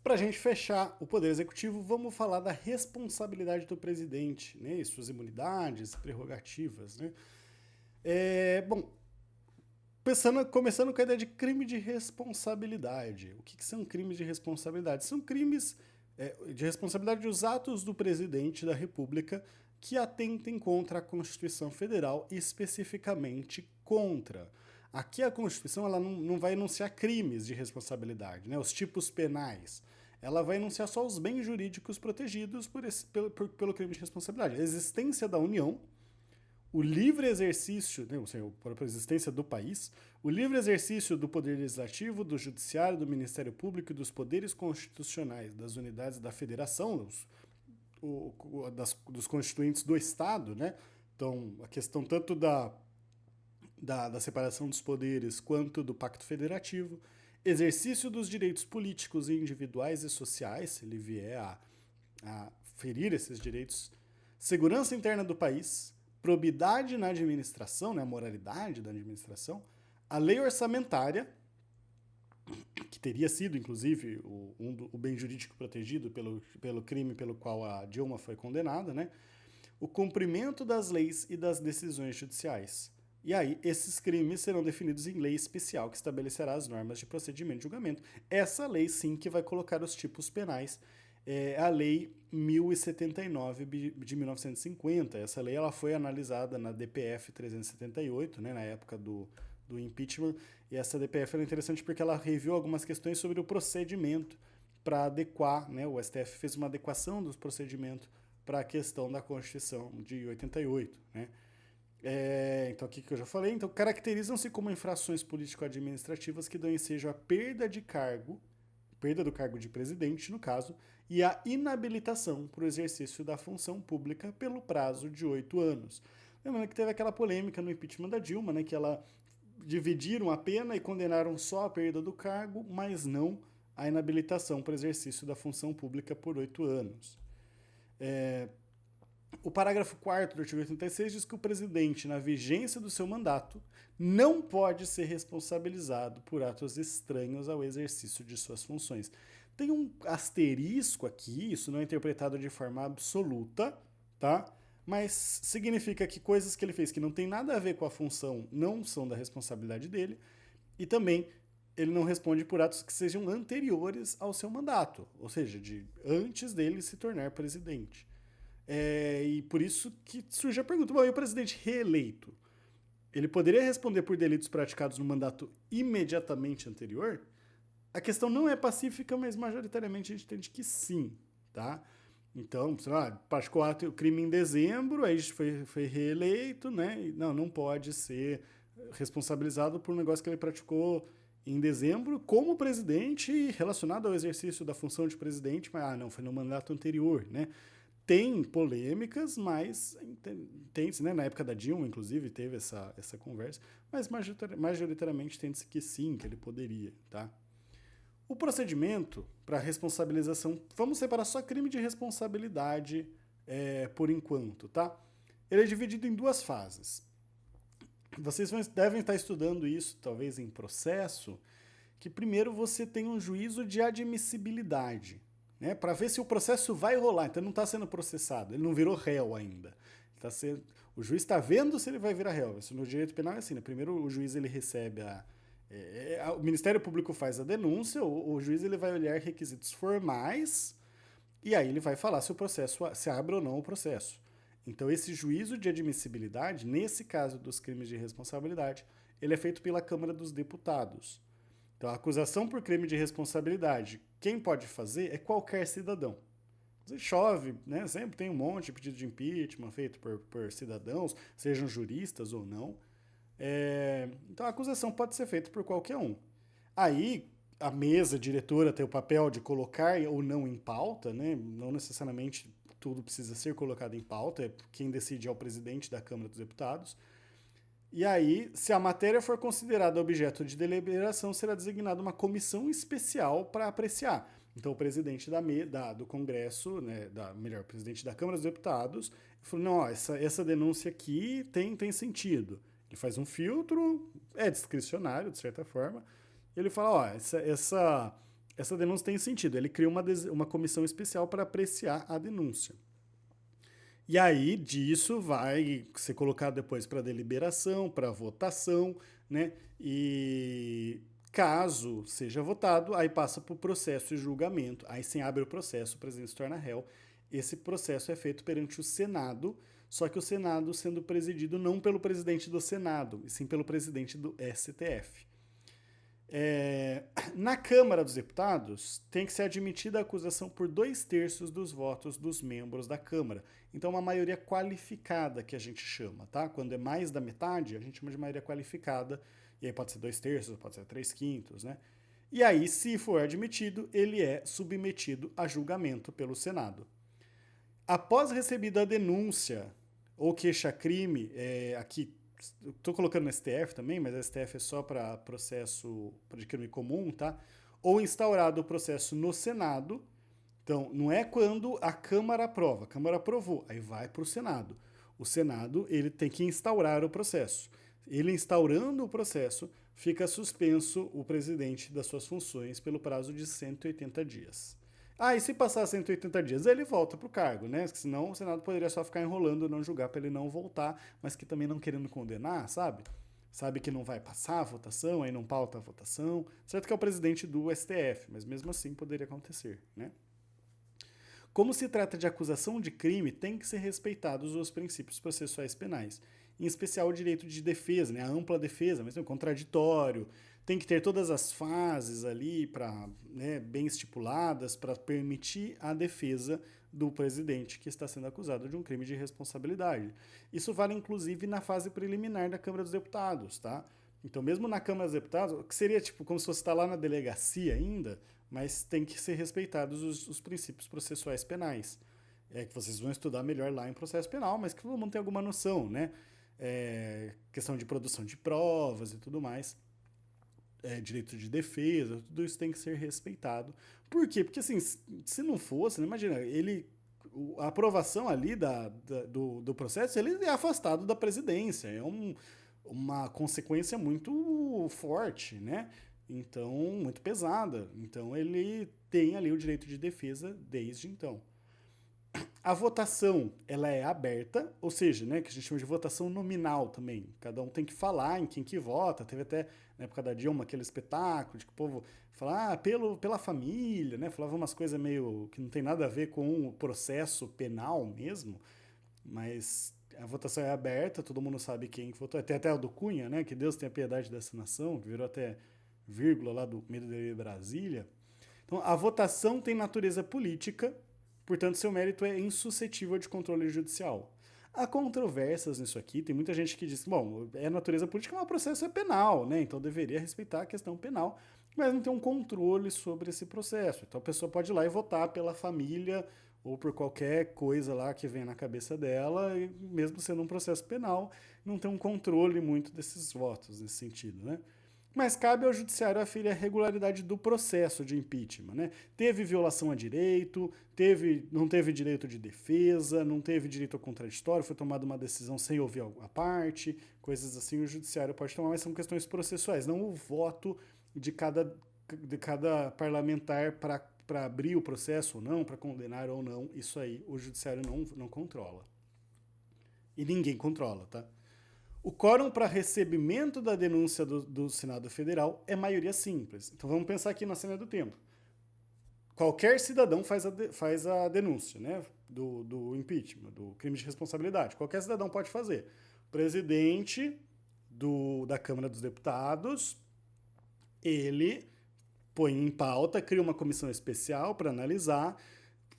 Para a gente fechar o Poder Executivo, vamos falar da responsabilidade do presidente, né, e suas imunidades, prerrogativas. Né? Bom, começando com a ideia de crime de responsabilidade. O que são crimes de responsabilidade? São crimes de responsabilidade dos atos do presidente da República que atentem contra a Constituição Federal, especificamente contra. Aqui a Constituição ela não vai enunciar crimes de responsabilidade, né, os tipos penais. Ela vai enunciar só os bens jurídicos protegidos pelo crime de responsabilidade. A existência da União, o livre exercício, né, ou seja, a própria existência do país, o livre exercício do poder legislativo, do judiciário, do Ministério Público e dos poderes constitucionais das unidades da federação, dos constituintes do Estado, né? Então, a questão tanto da separação dos poderes quanto do Pacto Federativo, exercício dos direitos políticos individuais e sociais, se ele vier a ferir esses direitos, segurança interna do país, probidade na administração, né, a moralidade da administração, a lei orçamentária, que teria sido, inclusive, o bem jurídico protegido pelo crime pelo qual a Dilma foi condenada, né, o cumprimento das leis e das decisões judiciais. E aí, esses crimes serão definidos em lei especial que estabelecerá as normas de procedimento e julgamento. Essa lei, sim, que vai colocar os tipos penais. É a Lei 1079 de 1950. Essa lei ela foi analisada na DPF 378, né, na época do impeachment. E essa DPF era interessante porque ela reviu algumas questões sobre o procedimento para adequar, né, o STF fez uma adequação dos procedimentos para a questão da Constituição de 88, né? Então, aqui que eu já falei, então caracterizam-se como infrações político-administrativas que dão ensejo à perda do cargo de presidente, no caso, e a inabilitação para o exercício da função pública pelo prazo de 8 anos. Lembrando que teve aquela polêmica no impeachment da Dilma, né, que ela dividiram a pena e condenaram só a perda do cargo, mas não a inabilitação para o exercício da função pública por 8 anos. O parágrafo 4º do artigo 86 diz que o presidente, na vigência do seu mandato, não pode ser responsabilizado por atos estranhos ao exercício de suas funções. Tem um asterisco aqui, isso não é interpretado de forma absoluta, tá? Mas significa que coisas que ele fez que não tem nada a ver com a função não são da responsabilidade dele, e também ele não responde por atos que sejam anteriores ao seu mandato, ou seja, de antes dele se tornar presidente. E por isso que surge a pergunta, bom, e o presidente reeleito? Ele poderia responder por delitos praticados no mandato imediatamente anterior? A questão não é pacífica, mas majoritariamente a gente entende que sim, tá? Então, sei lá, praticou o crime em dezembro, aí foi reeleito, né? Não pode ser responsabilizado por um negócio que ele praticou em dezembro como presidente relacionado ao exercício da função de presidente, mas não, foi no mandato anterior, né? Tem polêmicas, mas tem-se, né? Na época da Dilma, inclusive, teve essa conversa, mas majoritariamente tem-se que sim, que ele poderia, tá? O procedimento para responsabilização, vamos separar só crime de responsabilidade por enquanto, tá? Ele é dividido em duas fases. Vocês devem estar estudando isso, talvez em processo, que primeiro você tem um juízo de admissibilidade, né, para ver se o processo vai rolar. Então não está sendo processado, ele não virou réu ainda. O juiz está vendo se ele vai virar réu. Isso no direito penal é assim, né? Primeiro o juiz ele recebe o Ministério Público faz a denúncia, o juiz ele vai olhar requisitos formais e aí ele vai falar se o processo se abre ou não o processo. Então esse juízo de admissibilidade, nesse caso dos crimes de responsabilidade, ele é feito pela Câmara dos Deputados. Então, a acusação por crime de responsabilidade, quem pode fazer é qualquer cidadão. Chove, né? Sempre tem um monte de pedido de impeachment feito por cidadãos, sejam juristas ou não. Então, a acusação pode ser feita por qualquer um. Aí, a mesa diretora tem o papel de colocar ou não em pauta, né? Não necessariamente tudo precisa ser colocado em pauta, quem decide é o presidente da Câmara dos Deputados. E aí, se a matéria for considerada objeto de deliberação, será designada uma comissão especial para apreciar. Então, o presidente do Congresso, né, o presidente da Câmara dos Deputados, falou, não, ó, essa denúncia aqui tem sentido. Ele faz um filtro, é discricionário, de certa forma, e ele fala, ó, essa essa denúncia tem sentido. Ele cria uma comissão especial para apreciar a denúncia. E aí, disso vai ser colocado depois para deliberação, para votação, né? E caso seja votado, aí passa para o processo de julgamento. Aí sim abre o processo, o presidente se torna réu. Esse processo é feito perante o Senado, só que o Senado sendo presidido não pelo presidente do Senado, e sim pelo presidente do STF. Na Câmara dos Deputados, tem que ser admitida a acusação por 2/3 dos votos dos membros da Câmara. Então, uma maioria qualificada que a gente chama, tá? Quando é mais da metade, a gente chama de maioria qualificada, e aí pode ser 2/3, pode ser 3/5, né? E aí, se for admitido, ele é submetido a julgamento pelo Senado. Após recebida a denúncia ou queixa-crime, aqui estou colocando no STF também, mas a STF é só para processo de crime comum, tá? Ou instaurado o processo no Senado. Então, não é quando a Câmara aprova. A Câmara aprovou, aí vai para o Senado. O Senado, ele tem que instaurar o processo. Ele instaurando o processo, fica suspenso o presidente das suas funções pelo prazo de 180 dias. E se passar 180 dias, ele volta para o cargo, né? Porque senão o Senado poderia só ficar enrolando, não julgar para ele não voltar, mas que também não querendo condenar, sabe? Sabe que não vai passar a votação, aí não pauta a votação. Certo que é o presidente do STF, mas mesmo assim poderia acontecer, né? Como se trata de acusação de crime, tem que ser respeitados os princípios processuais penais, em especial o direito de defesa, né? A ampla defesa, mas contraditório, tem que ter todas as fases ali bem estipuladas para permitir a defesa do presidente que está sendo acusado de um crime de responsabilidade. Isso vale inclusive na fase preliminar da Câmara dos Deputados, tá? Então, mesmo na Câmara dos Deputados, que seria tipo como se você está lá na delegacia ainda, mas tem que ser respeitados os princípios processuais penais. Que vocês vão estudar melhor lá em processo penal, mas que todo mundo tem alguma noção, né? Questão de produção de provas e tudo mais. Direito de defesa, tudo isso tem que ser respeitado. Por quê? Porque assim, se não fosse, né, imagina, a aprovação ali do processo, ele é afastado da presidência. É uma consequência muito forte, né? Então, muito pesada. Então, ele tem ali o direito de defesa desde então. A votação, ela é aberta, ou seja, né, que a gente chama de votação nominal também. Cada um tem que falar em quem que vota. Teve até, na época da Dilma, aquele espetáculo de que o povo fala, pela família, né? Falava umas coisas meio que não tem nada a ver com o processo penal mesmo, mas a votação é aberta, todo mundo sabe quem votou. Tem até o do Cunha, né? Que Deus tenha piedade dessa nação, que virou até vírgula lá do Medo de Brasília. Então, a votação tem natureza política, portanto, seu mérito é insuscetível de controle judicial. Há controvérsias nisso aqui, tem muita gente que diz que, bom, é natureza política, mas o processo é penal, né? Então deveria respeitar a questão penal, mas não tem um controle sobre esse processo. Então a pessoa pode ir lá e votar pela família ou por qualquer coisa lá que venha na cabeça dela, e mesmo sendo um processo penal, não tem um controle muito desses votos nesse sentido, né? Mas cabe ao judiciário aferir a regularidade do processo de impeachment, né? Teve violação a direito, não teve direito de defesa, não teve direito ao contraditório, foi tomada uma decisão sem ouvir a parte, coisas assim o judiciário pode tomar, mas são questões processuais, não o voto de cada parlamentar para abrir o processo ou não, para condenar ou não, isso aí o judiciário não controla. E ninguém controla, tá? O quórum para recebimento da denúncia do Senado Federal é maioria simples. Então vamos pensar aqui na cena do tempo. Qualquer cidadão faz a denúncia, né, do impeachment, do crime de responsabilidade. Qualquer cidadão pode fazer. O presidente da Câmara dos Deputados, ele põe em pauta, cria uma comissão especial para analisar.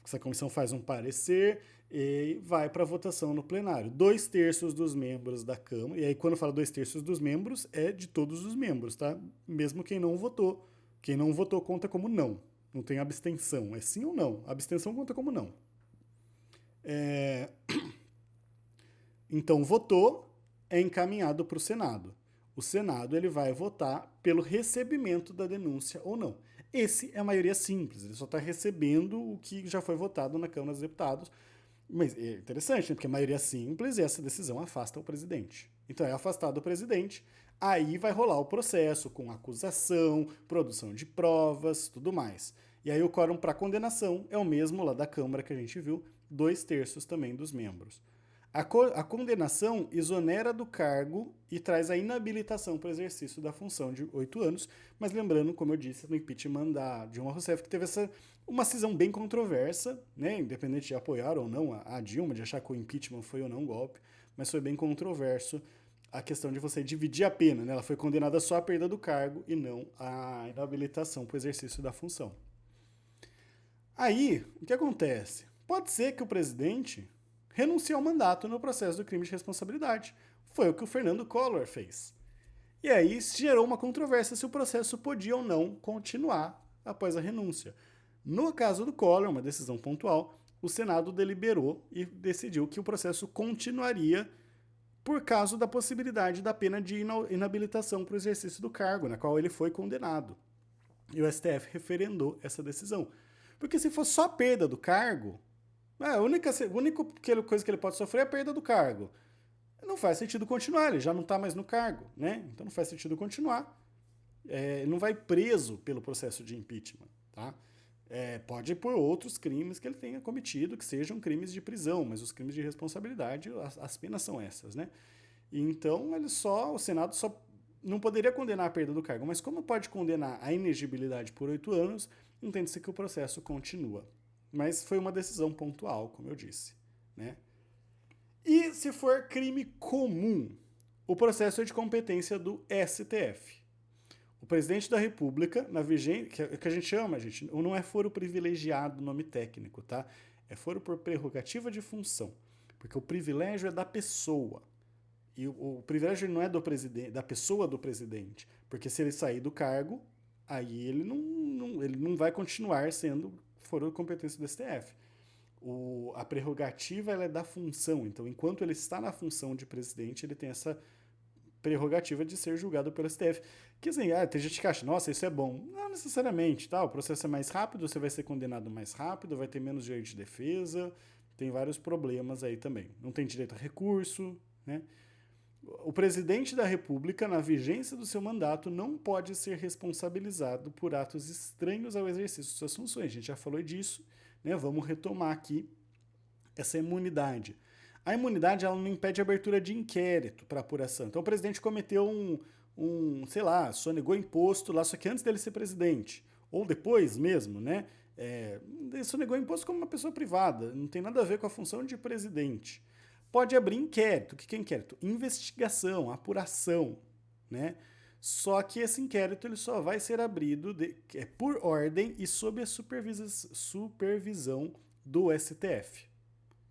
Essa comissão faz um parecer e vai para votação no plenário. 2/3 dos membros da Câmara, e aí quando eu falo 2/3 dos membros, é de todos os membros, tá? Mesmo quem não votou. Quem não votou conta como não. Não tem abstenção. É sim ou não. A abstenção conta como não. Então, votou, é encaminhado para o Senado. O Senado ele vai votar pelo recebimento da denúncia ou não. Esse é a maioria simples, ele só está recebendo o que já foi votado na Câmara dos Deputados. Mas é interessante, né? Porque a maioria simples e essa decisão afasta o presidente. Então é afastado o presidente, Aí vai rolar o processo com acusação, produção de provas, tudo mais. E aí o quórum para condenação é o mesmo lá da Câmara que a gente viu, 2/3 também dos membros. A condenação exonera do cargo e traz a inabilitação para o exercício da função de 8 anos, mas lembrando, como eu disse, no impeachment da Dilma Rousseff, que teve uma cisão bem controversa, né, independente de apoiar ou não a Dilma, de achar que o impeachment foi ou não um golpe, mas foi bem controverso a questão de você dividir a pena, né? Ela foi condenada só à perda do cargo e não à inabilitação para o exercício da função. Aí, o que acontece? Pode ser que o presidente renuncie ao mandato no processo do crime de responsabilidade. Foi o que o Fernando Collor fez. E aí gerou uma controvérsia se o processo podia ou não continuar após a renúncia. No caso do Collor, uma decisão pontual, o Senado deliberou e decidiu que o processo continuaria por causa da possibilidade da pena de inabilitação para o exercício do cargo, na qual ele foi condenado. E o STF referendou essa decisão. Porque se for só perda do cargo, a única coisa que ele pode sofrer é a perda do cargo. Não faz sentido continuar, ele já não está mais no cargo, né? Então não faz sentido continuar. Ele não vai preso pelo processo de impeachment, tá? Pode ir por outros crimes que ele tenha cometido, que sejam crimes de prisão, mas os crimes de responsabilidade, as penas são essas, né? Então o Senado só não poderia condenar a perda do cargo, mas como pode condenar a inegibilidade por 8 anos, entende-se que o processo continua. Mas foi uma decisão pontual, como eu disse, né? E se for crime comum, o processo é de competência do STF. O presidente da República, na vigência, que a gente chama, gente, não é foro privilegiado, nome técnico, tá? É foro por prerrogativa de função, porque o privilégio é da pessoa. E o privilégio não é do presidente, da pessoa do presidente, porque se ele sair do cargo, aí ele não vai continuar sendo foro de competência do STF. A prerrogativa ela é da função, então enquanto ele está na função de presidente, ele tem essa prerrogativa de ser julgado pelo STF. Que assim, tem gente que acha, nossa, isso é bom. Não necessariamente, tá? O processo é mais rápido, você vai ser condenado mais rápido, vai ter menos direito de defesa, tem vários problemas aí também. Não tem direito a recurso, né? O presidente da República, na vigência do seu mandato, não pode ser responsabilizado por atos estranhos ao exercício de suas funções. A gente já falou disso, né? Vamos retomar aqui essa imunidade. A imunidade ela não impede a abertura de inquérito para apuração. Então o presidente cometeu sei lá, sonegou imposto lá, só que antes dele ser presidente, ou depois mesmo, né? Ele sonegou imposto como uma pessoa privada, não tem nada a ver com a função de presidente. Pode abrir inquérito. O que é inquérito? Investigação, apuração, né? Só que esse inquérito ele só vai ser abrido por ordem e sob a supervisão do STF.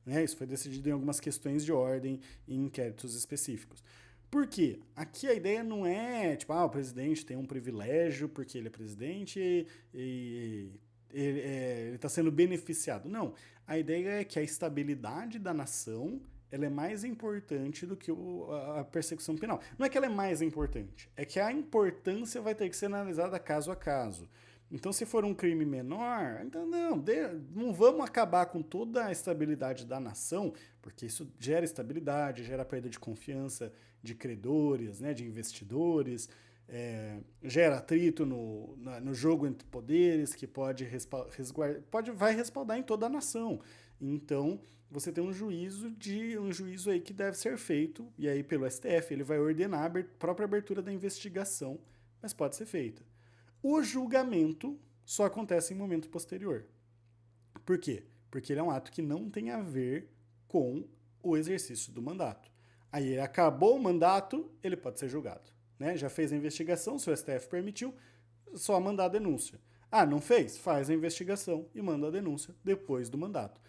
Né? Isso foi decidido em algumas questões de ordem e inquéritos específicos. Por quê? Aqui a ideia não é, tipo, o presidente tem um privilégio porque ele é presidente e ele está sendo beneficiado. Não. A ideia é que a estabilidade da nação ela é mais importante do que a persecução penal. Não é que ela é mais importante, é que a importância vai ter que ser analisada caso a caso. Então, se for um crime menor, então não vamos acabar com toda a estabilidade da nação, porque isso gera estabilidade, gera perda de confiança de credores, né, de investidores, gera atrito no jogo entre poderes, que vai respaldar em toda a nação. Então, você tem um juízo aí que deve ser feito, e aí pelo STF ele vai ordenar a própria abertura da investigação, mas pode ser feita. O julgamento só acontece em momento posterior. Por quê? Porque ele é um ato que não tem a ver com o exercício do mandato. Aí acabou o mandato, ele pode ser julgado. Né? Já fez a investigação, se o STF permitiu, só mandar a denúncia. Não fez? Faz a investigação e manda a denúncia depois do mandato.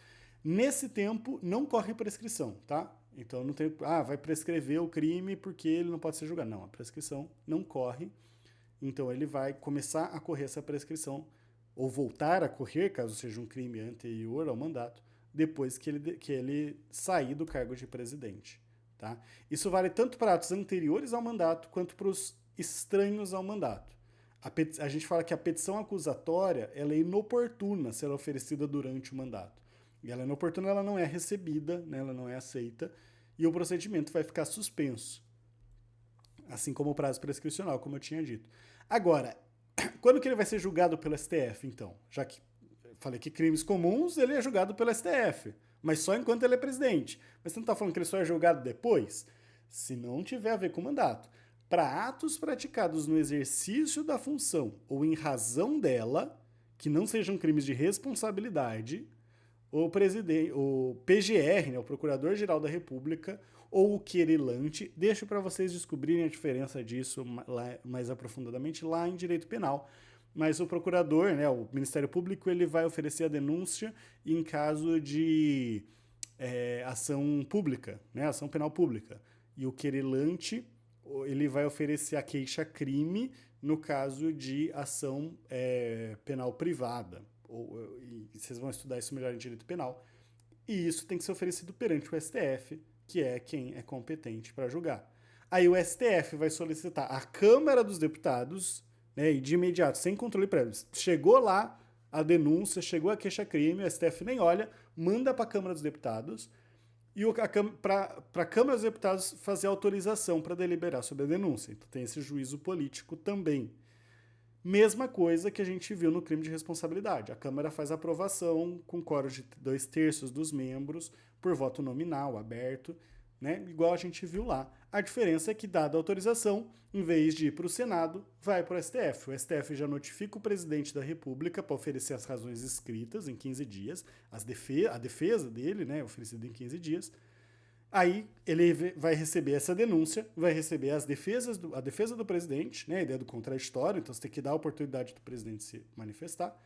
Nesse tempo, não corre prescrição, tá? Então não tem, vai prescrever o crime porque ele não pode ser julgado. Não, a prescrição não corre. Então ele vai começar a correr essa prescrição, ou voltar a correr, caso seja um crime anterior ao mandato, depois que ele sair do cargo de presidente. Tá? Isso vale tanto para atos anteriores ao mandato, quanto para os estranhos ao mandato. A gente fala que a petição acusatória ela é inoportuna se ela é oferecida durante o mandato. E ela é inoportuna, ela não é recebida, né? Ela não é aceita, e o procedimento vai ficar suspenso. assim como o prazo prescricional, como eu tinha dito. Agora, quando que ele vai ser julgado pelo STF, então? Já que falei que crimes comuns, ele é julgado pelo STF, mas só enquanto ele é presidente. Mas você não está falando que ele só é julgado depois? Se não tiver a ver com o mandato. Para atos praticados no exercício da função ou em razão dela, que não sejam crimes de responsabilidade, o PGR, né, o Procurador-Geral da República, ou o querelante, deixo para vocês descobrirem a diferença disso mais aprofundadamente lá em direito penal. Mas o procurador, né, o Ministério Público, ele vai oferecer a denúncia em caso de ação pública, né, ação penal pública. E o querelante, ele vai oferecer a queixa-crime no caso de ação penal privada. E vocês vão estudar isso melhor em direito penal. E isso tem que ser oferecido perante o STF, que é quem é competente para julgar. Aí o STF vai solicitar à Câmara dos Deputados, né, e de imediato, sem controle prévio. Chegou lá a denúncia, chegou a queixa-crime, o STF nem olha, manda para a Câmara dos Deputados e para a Câmara dos Deputados fazer autorização para deliberar sobre a denúncia. Então tem esse juízo político também. Mesma coisa que a gente viu no crime de responsabilidade. A Câmara faz aprovação com quórum de 2/3 dos membros por voto nominal, aberto, né? Igual a gente viu lá. A diferença é que, dada a autorização, em vez de ir para o Senado, vai para o STF. O STF já notifica o presidente da República para oferecer as razões escritas em 15 dias, a defesa dele, né, oferecida em 15 dias. Aí ele vai receber essa denúncia, vai receber a defesa do presidente, né, a ideia do contraditório, então você tem que dar a oportunidade do presidente se manifestar,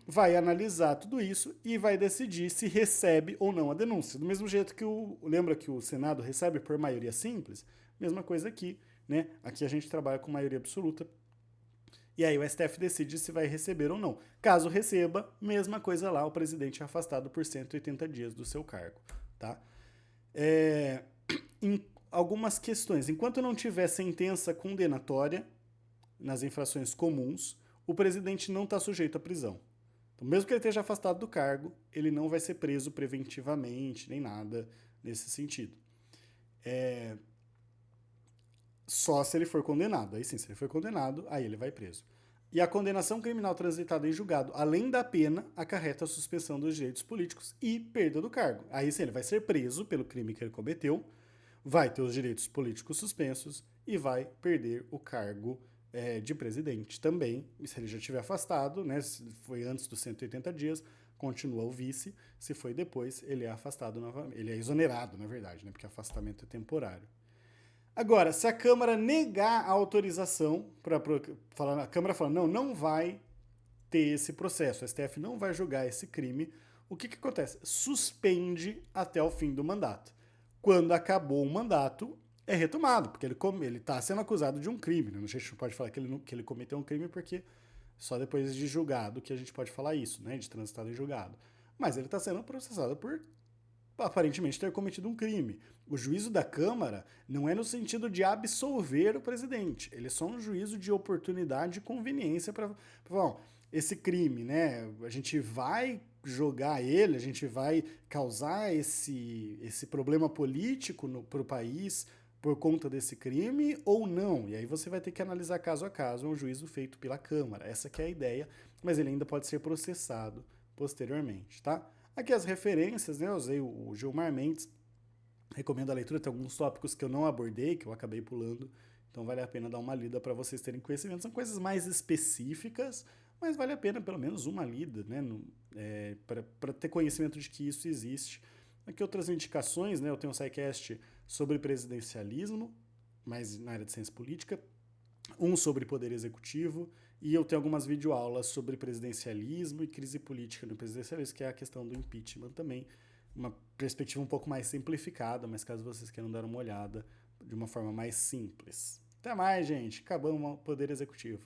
vai analisar tudo isso e vai decidir se recebe ou não a denúncia. Do mesmo jeito que lembra que o Senado recebe por maioria simples? Mesma coisa aqui, né? Aqui a gente trabalha com maioria absoluta. E aí o STF decide se vai receber ou não. Caso receba, mesma coisa lá, o presidente é afastado por 180 dias do seu cargo, tá? Em algumas questões, enquanto não tiver sentença condenatória nas infrações comuns, o presidente não está sujeito à prisão. Então, mesmo que ele esteja afastado do cargo, ele não vai ser preso preventivamente, nem nada nesse sentido. Só se ele for condenado. Aí sim, se ele for condenado, aí ele vai preso. E a condenação criminal transitada em julgado, além da pena, acarreta a suspensão dos direitos políticos e perda do cargo. Aí sim, ele vai ser preso pelo crime que ele cometeu, vai ter os direitos políticos suspensos e vai perder o cargo de presidente também. E se ele já estiver afastado, né, se foi antes dos 180 dias, continua o vice. Se foi depois, ele é afastado novamente. Ele é exonerado, na verdade, né, porque afastamento é temporário. Agora, se a Câmara negar a autorização, a Câmara fala, não vai ter esse processo, o STF não vai julgar esse crime, o que acontece? Suspende até o fim do mandato. Quando acabou o mandato, é retomado, porque ele está sendo acusado de um crime. Né? A gente não pode falar que ele cometeu um crime porque só depois de julgado que a gente pode falar isso, né? De transitado em julgado. Mas ele está sendo processado por aparentemente ter cometido um crime. O juízo da Câmara não é no sentido de absolver o presidente, ele é só um juízo de oportunidade e conveniência para esse crime, né? A gente vai jogar ele, a gente vai causar esse problema político para o país por conta desse crime ou não. E aí você vai ter que analisar caso a caso, é um juízo feito pela Câmara. Essa que é a ideia, mas ele ainda pode ser processado posteriormente, tá? Aqui as referências, né? Eu usei o Gilmar Mendes, recomendo a leitura, tem alguns tópicos que eu não abordei, que eu acabei pulando, então vale a pena dar uma lida para vocês terem conhecimento. São coisas mais específicas, mas vale a pena pelo menos uma lida, né? Para ter conhecimento de que isso existe. Aqui outras indicações, né? Eu tenho um SciCast sobre presidencialismo, mas na área de ciência política, um sobre poder executivo, e eu tenho algumas videoaulas sobre presidencialismo e crise política no presidencialismo, que é a questão do impeachment também, uma perspectiva um pouco mais simplificada, mas caso vocês queiram dar uma olhada de uma forma mais simples. Até mais, gente. Acabamos o poder executivo.